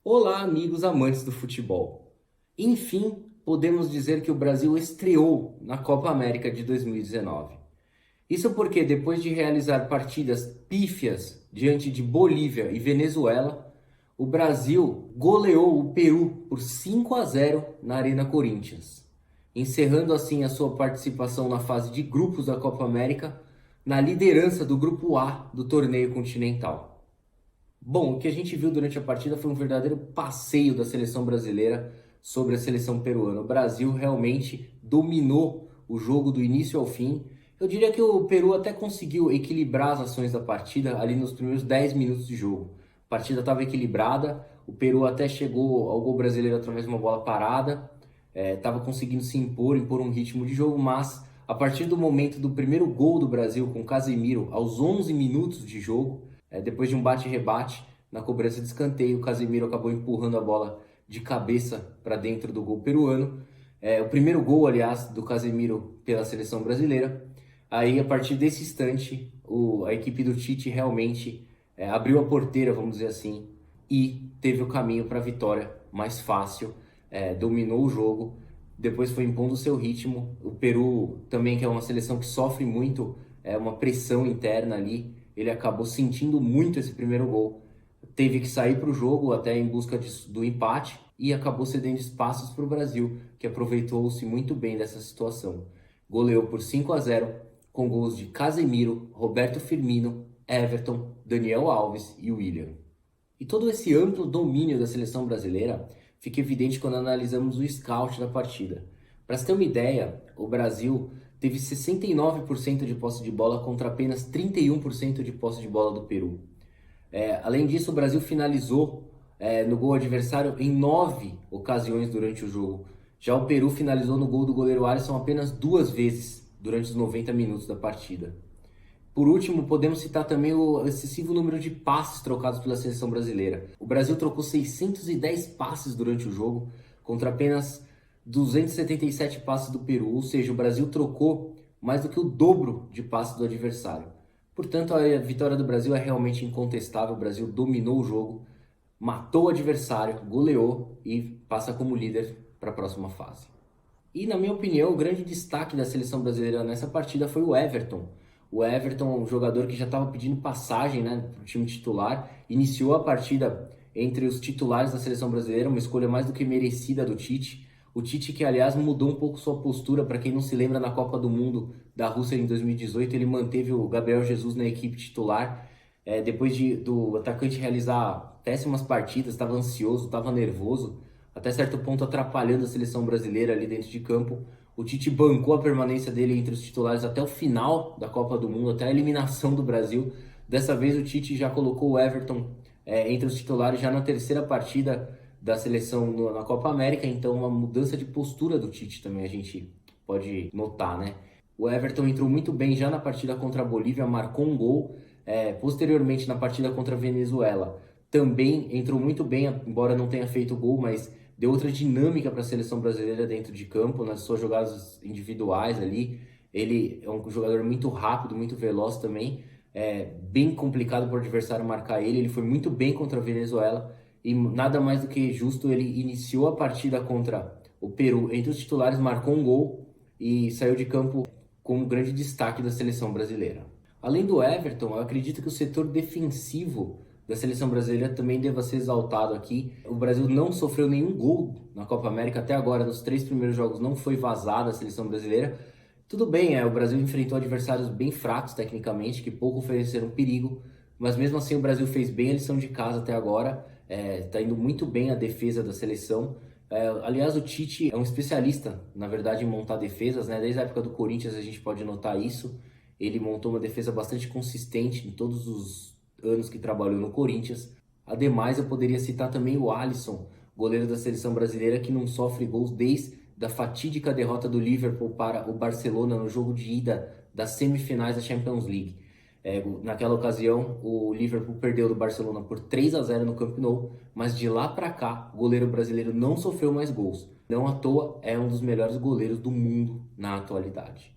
Olá, amigos amantes do futebol. Enfim, podemos dizer que o Brasil estreou na Copa América de 2019. Isso porque, depois de realizar partidas pífias diante de Bolívia e Venezuela, o Brasil goleou o Peru por 5-0 na Arena Corinthians, encerrando assim a sua participação na fase de grupos da Copa América na liderança do Grupo A do torneio continental. Bom, o que a gente viu durante a partida foi um verdadeiro passeio da seleção brasileira sobre a seleção peruana. O Brasil realmente dominou o jogo do início ao fim. Eu diria que o Peru até conseguiu equilibrar as ações da partida ali nos primeiros 10 minutos de jogo. A partida estava equilibrada, o Peru até chegou ao gol brasileiro através de uma bola parada, estava conseguindo se impor um ritmo de jogo, mas a partir do momento do primeiro gol do Brasil com Casemiro aos 11 minutos de jogo, depois de um bate-rebate, na cobrança de escanteio, o Casemiro acabou empurrando a bola de cabeça para dentro do gol peruano. O primeiro gol, aliás, do Casemiro pela seleção brasileira. Aí, a partir desse instante, a equipe do Tite realmente abriu a porteira, vamos dizer assim, e teve o caminho para a vitória mais fácil, dominou o jogo, depois foi impondo o seu ritmo. O Peru também, que é uma seleção que sofre muito, uma pressão interna ali, ele acabou sentindo muito esse primeiro gol. Teve que sair para o jogo até em busca do empate e acabou cedendo espaços para o Brasil, que aproveitou-se muito bem dessa situação. Goleou por 5-0 com gols de Casemiro, Roberto Firmino, Everton, Daniel Alves e William. E todo esse amplo domínio da seleção brasileira fica evidente quando analisamos o scout da partida. Para você ter uma ideia, o Brasil teve 69% de posse de bola contra apenas 31% de posse de bola do Peru. Além disso, o Brasil finalizou no gol adversário em 9 ocasiões durante o jogo. Já o Peru finalizou no gol do goleiro Alisson apenas 2 vezes durante os 90 minutos da partida. Por último, podemos citar também o excessivo número de passes trocados pela seleção brasileira. O Brasil trocou 610 passes durante o jogo, contra apenas 277 passes do Peru, ou seja, o Brasil trocou mais do que o dobro de passes do adversário. Portanto, a vitória do Brasil é realmente incontestável. O Brasil dominou o jogo, matou o adversário, goleou e passa como líder para a próxima fase. E, na minha opinião, o grande destaque da seleção brasileira nessa partida foi o Everton. O Everton, um jogador que já estava pedindo passagem, né, para o time titular, iniciou a partida entre os titulares da seleção brasileira, uma escolha mais do que merecida do Tite. O Tite, que aliás mudou um pouco sua postura, para quem não se lembra, na Copa do Mundo da Rússia em 2018, ele manteve o Gabriel Jesus na equipe titular. Depois do atacante realizar péssimas partidas, estava ansioso, estava nervoso, até certo ponto atrapalhando a seleção brasileira ali dentro de campo. O Tite bancou a permanência dele entre os titulares até o final da Copa do Mundo, até a eliminação do Brasil. Dessa vez o Tite já colocou o Everton entre os titulares já na terceira partida da seleção na Copa América, então uma mudança de postura do Tite também a gente pode notar, né? O Everton entrou muito bem já na partida contra a Bolívia, marcou um gol. Posteriormente, na partida contra a Venezuela, também entrou muito bem, embora não tenha feito gol, mas deu outra dinâmica para a seleção brasileira dentro de campo, nas suas jogadas individuais ali. Ele é um jogador muito rápido, muito veloz também. Bem complicado para o adversário marcar ele. Ele foi muito bem contra a Venezuela e nada mais do que justo. Ele iniciou a partida contra o Peru entre os titulares, marcou um gol e saiu de campo como grande destaque da seleção brasileira. Além do Everton, eu acredito que o setor defensivo da seleção brasileira também deva ser exaltado aqui. O Brasil não sofreu nenhum gol na Copa América até agora, nos 3 primeiros jogos não foi vazada a seleção brasileira. Tudo bem, o Brasil enfrentou adversários bem fracos tecnicamente, que pouco ofereceram perigo, mas mesmo assim o Brasil fez bem a lição de casa até agora, está indo muito bem a defesa da seleção. Aliás, o Tite é um especialista, na verdade, em montar defesas, né? Desde a época do Corinthians a gente pode notar isso. Ele montou uma defesa bastante consistente em todos os anos que trabalhou no Corinthians. Ademais, eu poderia citar também o Alisson, goleiro da seleção brasileira, que não sofre gols desde a fatídica derrota do Liverpool para o Barcelona no jogo de ida das semifinais da Champions League. Naquela ocasião, o Liverpool perdeu do Barcelona por 3-0 no Camp Nou, mas de lá para cá, o goleiro brasileiro não sofreu mais gols. Não à toa, é um dos melhores goleiros do mundo na atualidade.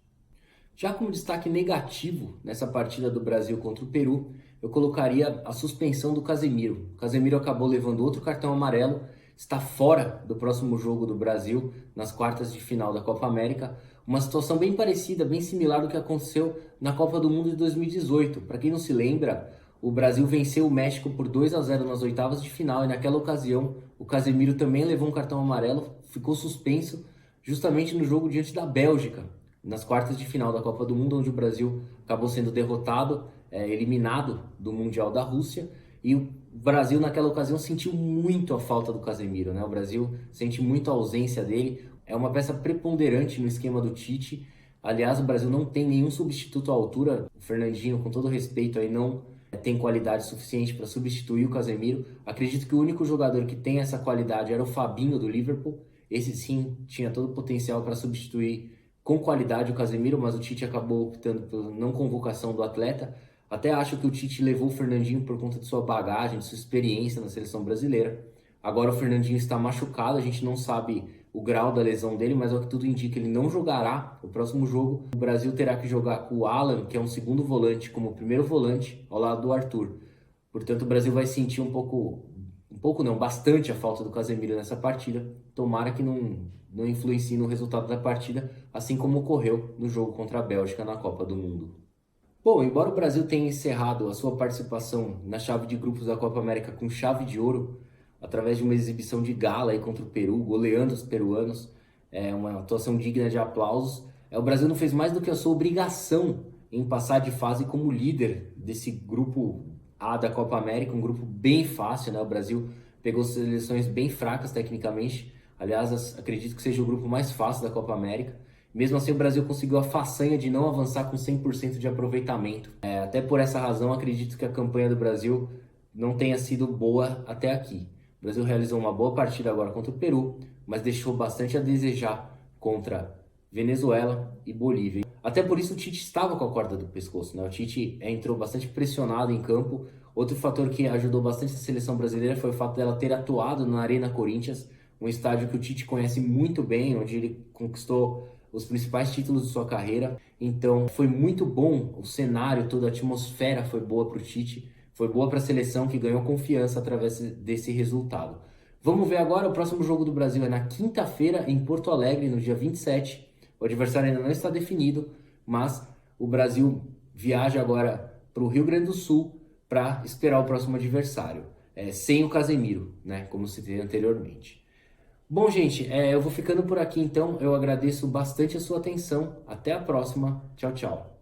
Já como destaque negativo nessa partida do Brasil contra o Peru, eu colocaria a suspensão do Casemiro. O Casemiro acabou levando outro cartão amarelo, está fora do próximo jogo do Brasil, nas quartas de final da Copa América. Uma situação bem parecida, bem similar do que aconteceu na Copa do Mundo de 2018. Para quem não se lembra, o Brasil venceu o México por 2-0 nas oitavas de final e naquela ocasião o Casemiro também levou um cartão amarelo, ficou suspenso justamente no jogo diante da Bélgica, nas quartas de final da Copa do Mundo, onde o Brasil acabou sendo derrotado, eliminado do Mundial da Rússia, e o Brasil naquela ocasião sentiu muito a falta do Casemiro, né? O Brasil sente muito a ausência dele, é uma peça preponderante no esquema do Tite. Aliás, o Brasil não tem nenhum substituto à altura, o Fernandinho, com todo respeito, aí não tem qualidade suficiente para substituir o Casemiro. Acredito que o único jogador que tem essa qualidade era o Fabinho do Liverpool. Esse sim tinha todo o potencial para substituir com qualidade o Casemiro, mas o Tite acabou optando pela não convocação do atleta. Até acho que o Tite levou o Fernandinho por conta de sua bagagem, de sua experiência na seleção brasileira. Agora o Fernandinho está machucado, a gente não sabe o grau da lesão dele, mas ao que tudo indica, ele não jogará o próximo jogo. O Brasil terá que jogar com o Alan, que é um segundo volante, como primeiro volante, ao lado do Arthur. Portanto, o Brasil vai sentir bastante a falta do Casemiro nessa partida. Tomara que não influencie no resultado da partida, assim como ocorreu no jogo contra a Bélgica na Copa do Mundo. Bom, embora o Brasil tenha encerrado a sua participação na chave de grupos da Copa América com chave de ouro, através de uma exibição de gala aí contra o Peru, goleando os peruanos, uma atuação digna de aplausos, o Brasil não fez mais do que a sua obrigação em passar de fase como líder desse grupo A da Copa América, um grupo bem fácil, né? O Brasil pegou seleções bem fracas tecnicamente, aliás, acredito que seja o grupo mais fácil da Copa América. Mesmo assim, o Brasil conseguiu a façanha de não avançar com 100% de aproveitamento. Até por essa razão, acredito que a campanha do Brasil não tenha sido boa até aqui. O Brasil realizou uma boa partida agora contra o Peru, mas deixou bastante a desejar contra Venezuela e Bolívia. Até por isso o Tite estava com a corda do pescoço, né? O Tite entrou bastante pressionado em campo. Outro fator que ajudou bastante a seleção brasileira foi o fato dela ter atuado na Arena Corinthians, um estádio que o Tite conhece muito bem, onde ele conquistou os principais títulos de sua carreira. Então foi muito bom o cenário, toda a atmosfera foi boa para o Tite. Foi boa para a seleção que ganhou confiança através desse resultado. Vamos ver agora, o próximo jogo do Brasil é na quinta-feira em Porto Alegre, no dia 27. O adversário ainda não está definido, mas o Brasil viaja agora para o Rio Grande do Sul para esperar o próximo adversário, sem o Casemiro, né, como citei anteriormente. Bom, gente, eu vou ficando por aqui então. Eu agradeço bastante a sua atenção. Até a próxima. Tchau, tchau.